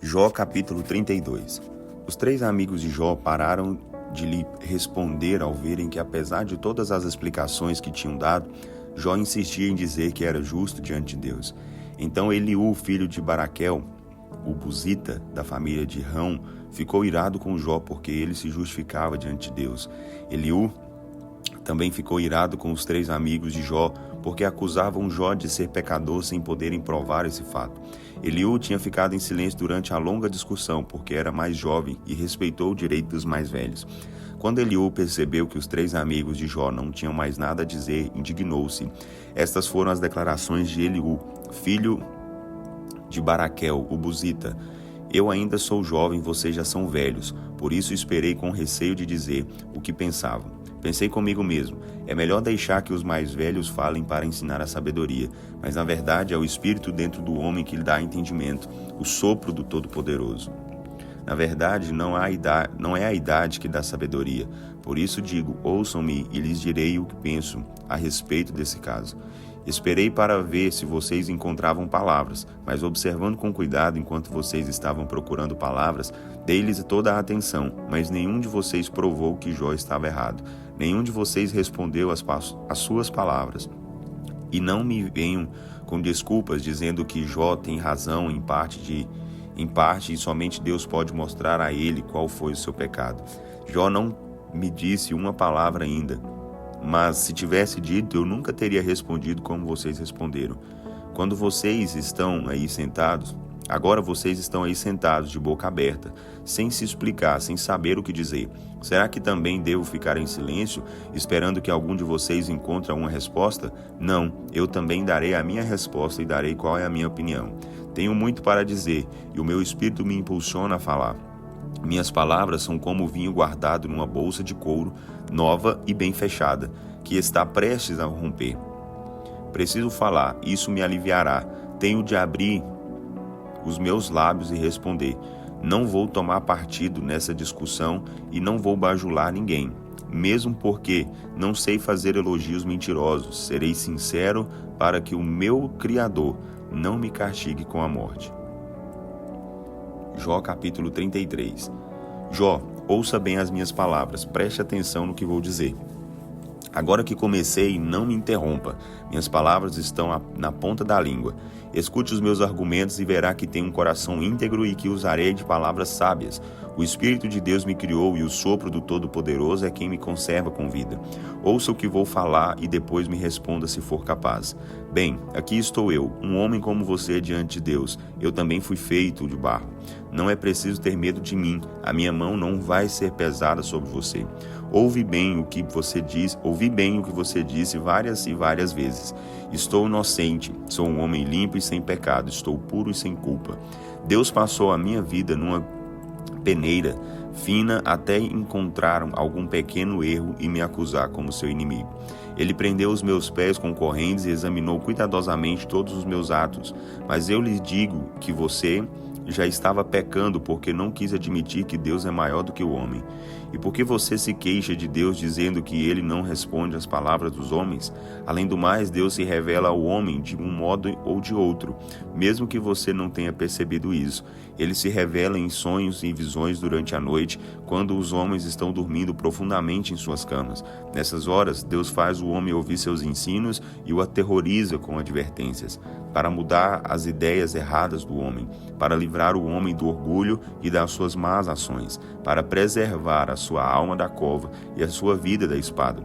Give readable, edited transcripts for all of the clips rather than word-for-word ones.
Jó capítulo 32. Os 3 amigos de Jó pararam de lhe responder ao verem que, apesar de todas as explicações que tinham dado, Jó insistia em dizer que era justo diante de Deus. Então Eliú, filho de Baraquel, o buzita da família de Rão, ficou irado com Jó porque ele se justificava diante de Deus. Eliú também ficou irado com os 3 amigos de Jó, porque acusavam Jó de ser pecador sem poderem provar esse fato. Eliú tinha ficado em silêncio durante a longa discussão, porque era mais jovem e respeitou o direito dos mais velhos. Quando Eliú percebeu que os 3 amigos de Jó não tinham mais nada a dizer, indignou-se. Estas foram as declarações de Eliú, filho de Baraquel, o buzita. Eu ainda sou jovem, vocês já são velhos, por isso esperei com receio de dizer o que pensavam. Pensei comigo mesmo, é melhor deixar que os mais velhos falem para ensinar a sabedoria, mas na verdade é o Espírito dentro do homem que lhe dá entendimento, o sopro do Todo-Poderoso. Na verdade, não é a idade que dá sabedoria, por isso digo, ouçam-me e lhes direi o que penso a respeito desse caso. Esperei para ver se vocês encontravam palavras, mas observando com cuidado enquanto vocês estavam procurando palavras, dei-lhes toda a atenção, mas nenhum de vocês provou que Jó estava errado. Nenhum de vocês respondeu às suas palavras. E não me venham com desculpas dizendo que Jó tem razão em parte e somente Deus pode mostrar a ele qual foi o seu pecado. Jó não me disse uma palavra ainda. Mas se tivesse dito, eu nunca teria respondido como vocês responderam. Quando vocês estão aí sentados, agora vocês estão aí sentados de boca aberta, sem se explicar, sem saber o que dizer. Será que também devo ficar em silêncio, esperando que algum de vocês encontre uma resposta? Não, eu também darei a minha resposta e darei qual é a minha opinião. Tenho muito para dizer, e o meu espírito me impulsiona a falar. Minhas palavras são como vinho guardado numa bolsa de couro, nova e bem fechada, que está prestes a romper. Preciso falar, isso me aliviará. Tenho de abrir os meus lábios e responder. Não vou tomar partido nessa discussão e não vou bajular ninguém, mesmo porque não sei fazer elogios mentirosos. Serei sincero para que o meu Criador não me castigue com a morte. Jó capítulo 33. Jó, ouça bem as minhas palavras, preste atenção no que vou dizer. Agora que comecei, não me interrompa. Minhas palavras estão na ponta da língua. Escute os meus argumentos e verá que tenho um coração íntegro e que usarei de palavras sábias. O Espírito de Deus me criou e o sopro do Todo-Poderoso é quem me conserva com vida. Ouça o que vou falar e depois me responda se for capaz. Bem, aqui estou eu, um homem como você diante de Deus. Eu também fui feito de barro. Não é preciso ter medo de mim. A minha mão não vai ser pesada sobre você. Ouvi bem o que você disse várias e várias vezes. Estou inocente, sou um homem limpo e sem pecado, estou puro e sem culpa. Deus passou a minha vida numa peneira fina até encontrar algum pequeno erro e me acusar como seu inimigo. Ele prendeu os meus pés com correntes e examinou cuidadosamente todos os meus atos. Mas eu lhe digo que você já estava pecando porque não quis admitir que Deus é maior do que o homem. E por que você se queixa de Deus dizendo que ele não responde às palavras dos homens? Além do mais, Deus se revela ao homem de um modo ou de outro, mesmo que você não tenha percebido isso. Ele se revela em sonhos e visões durante a noite, quando os homens estão dormindo profundamente em suas camas. Nessas horas, Deus faz o homem ouvir seus ensinos e o aterroriza com advertências, para mudar as ideias erradas do homem, para livrar o homem do orgulho e das suas más ações, para preservar a sua alma da cova e a sua vida da espada.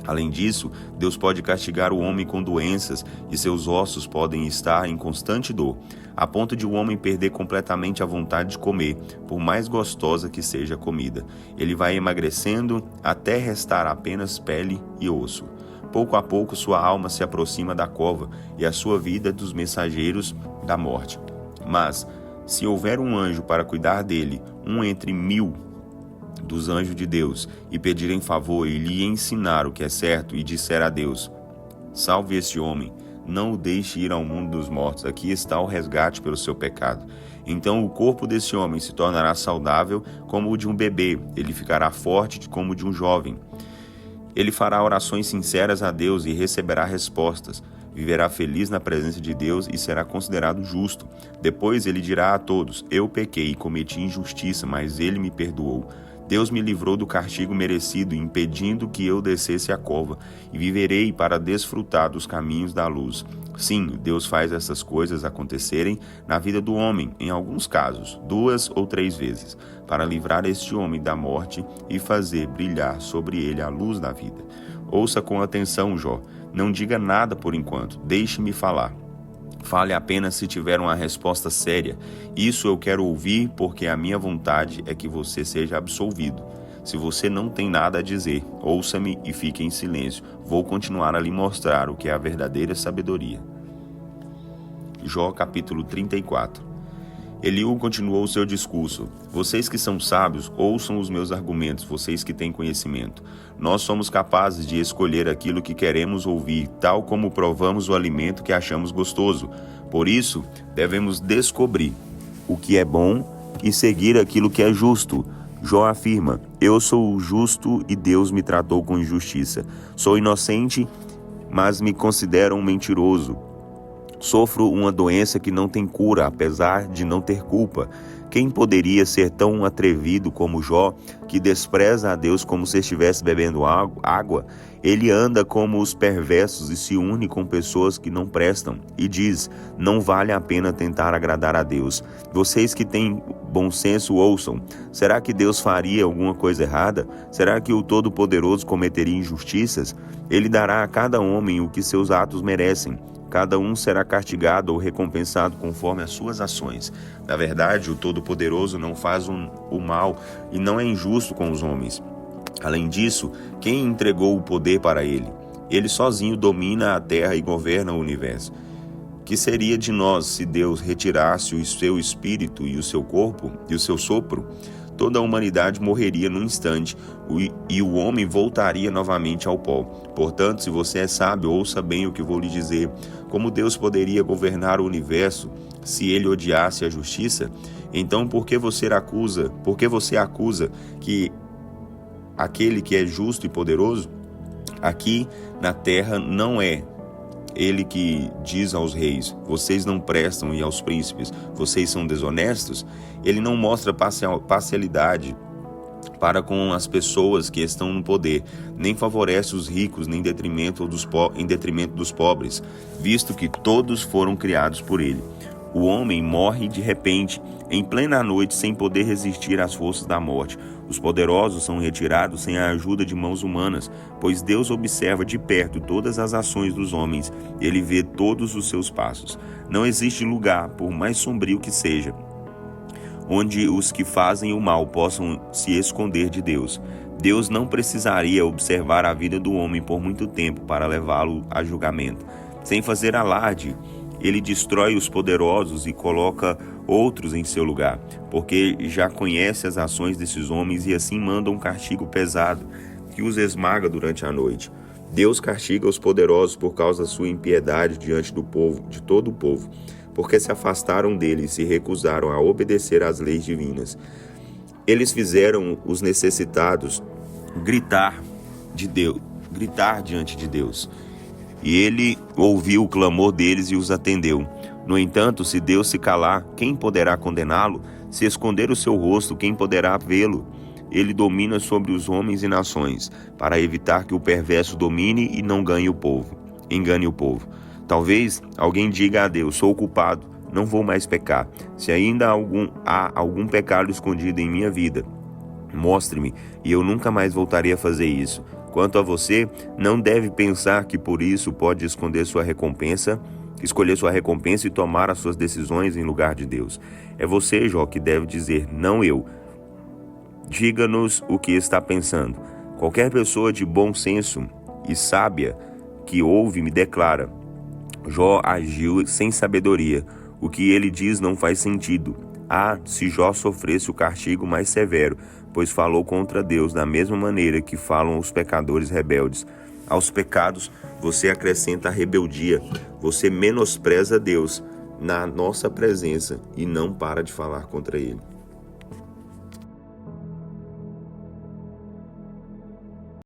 Além disso, Deus pode castigar o homem com doenças e seus ossos podem estar em constante dor, a ponto de o homem perder completamente a vontade de comer, por mais gostosa que seja a comida. Ele vai emagrecendo até restar apenas pele e osso. Pouco a pouco sua alma se aproxima da cova e a sua vida dos mensageiros da morte. Mas, se houver um anjo para cuidar dele, um entre 1000 dos anjos de Deus, e pedir em favor e lhe ensinar o que é certo, e disser a Deus, salve este homem, não o deixe ir ao mundo dos mortos, aqui está o resgate pelo seu pecado. Então o corpo desse homem se tornará saudável como o de um bebê, ele ficará forte como o de um jovem. Ele fará orações sinceras a Deus e receberá respostas. viverá feliz na presença de Deus e será considerado justo. Depois ele dirá a todos: eu pequei e cometi injustiça, mas ele me perdoou. Deus me livrou do castigo merecido, impedindo que eu descesse a cova, e viverei para desfrutar dos caminhos da luz. Sim, Deus faz essas coisas acontecerem na vida do homem, em alguns casos, 2 ou 3 vezes, para livrar este homem da morte e fazer brilhar sobre ele a luz da vida. Ouça com atenção, Jó. Não diga nada por enquanto, deixe-me falar. Fale apenas se tiver uma resposta séria. Isso eu quero ouvir, porque a minha vontade é que você seja absolvido. Se você não tem nada a dizer, ouça-me e fique em silêncio. Vou continuar a lhe mostrar o que é a verdadeira sabedoria. Jó capítulo 34. Eliú continuou seu discurso: vocês que são sábios, ouçam os meus argumentos, vocês que têm conhecimento. Nós somos capazes de escolher aquilo que queremos ouvir, tal como provamos o alimento que achamos gostoso. Por isso, devemos descobrir o que é bom e seguir aquilo que é justo. Jó afirma: eu sou justo e Deus me tratou com injustiça. Sou inocente, mas me considero um mentiroso. Sofro uma doença que não tem cura, apesar de não ter culpa. Quem poderia ser tão atrevido como Jó, que despreza a Deus como se estivesse bebendo água? Ele anda como os perversos e se une com pessoas que não prestam. E diz: não vale a pena tentar agradar a Deus. Vocês que têm bom senso, ouçam. Será que Deus faria alguma coisa errada? Será que o Todo-Poderoso cometeria injustiças? Ele dará a cada homem o que seus atos merecem. Cada um será castigado ou recompensado conforme as suas ações. Na verdade, o Todo-Poderoso não faz o mal e não é injusto com os homens. Além disso, quem entregou o poder para ele? Ele sozinho domina a terra e governa o universo. Que seria de nós se Deus retirasse o seu espírito e o seu corpo e o seu sopro? Toda a humanidade morreria num instante e o homem voltaria novamente ao pó. Portanto, se você é sábio, ouça bem o que vou lhe dizer. Como Deus poderia governar o universo se ele odiasse a justiça? Então, por que você acusa que aquele que é justo e poderoso? Aqui na terra não é ele que diz aos reis: vocês não prestam, e aos príncipes: vocês são desonestos. Ele não mostra parcialidade para com as pessoas que estão no poder, nem favorece os ricos em detrimento dos pobres, visto que todos foram criados por ele. O homem morre de repente, em plena noite, sem poder resistir às forças da morte. Os poderosos são retirados sem a ajuda de mãos humanas, pois Deus observa de perto todas as ações dos homens, e ele vê todos os seus passos. Não existe lugar, por mais sombrio que seja, onde os que fazem o mal possam se esconder de Deus. Deus não precisaria observar a vida do homem por muito tempo para levá-lo a julgamento. Sem fazer alarde, ele destrói os poderosos e coloca outros em seu lugar, porque já conhece as ações desses homens e assim manda um castigo pesado que os esmaga durante a noite. Deus castiga os poderosos por causa da sua impiedade diante do povo, de todo o povo, porque se afastaram dele e se recusaram a obedecer às leis divinas. Eles fizeram os necessitados gritar diante de Deus. E ele ouviu o clamor deles e os atendeu. No entanto, se Deus se calar, quem poderá condená-lo? Se esconder o seu rosto, quem poderá vê-lo? Ele domina sobre os homens e nações, para evitar que o perverso domine e não engane o povo. Talvez alguém diga a Deus: sou culpado, não vou mais pecar. Se ainda há algum pecado escondido em minha vida, mostre-me, e eu nunca mais voltarei a fazer isso. Quanto a você, não deve pensar que por isso pode escolher sua recompensa e tomar as suas decisões em lugar de Deus. É você, Jó, que deve dizer, não eu. Diga-nos o que está pensando. Qualquer pessoa de bom senso e sábia que ouve me declara: Jó agiu sem sabedoria. O que ele diz não faz sentido. Se Jó sofresse o castigo mais severo, pois falou contra Deus da mesma maneira que falam os pecadores rebeldes. Aos pecados você acrescenta a rebeldia. Você menospreza Deus na nossa presença e não para de falar contra ele.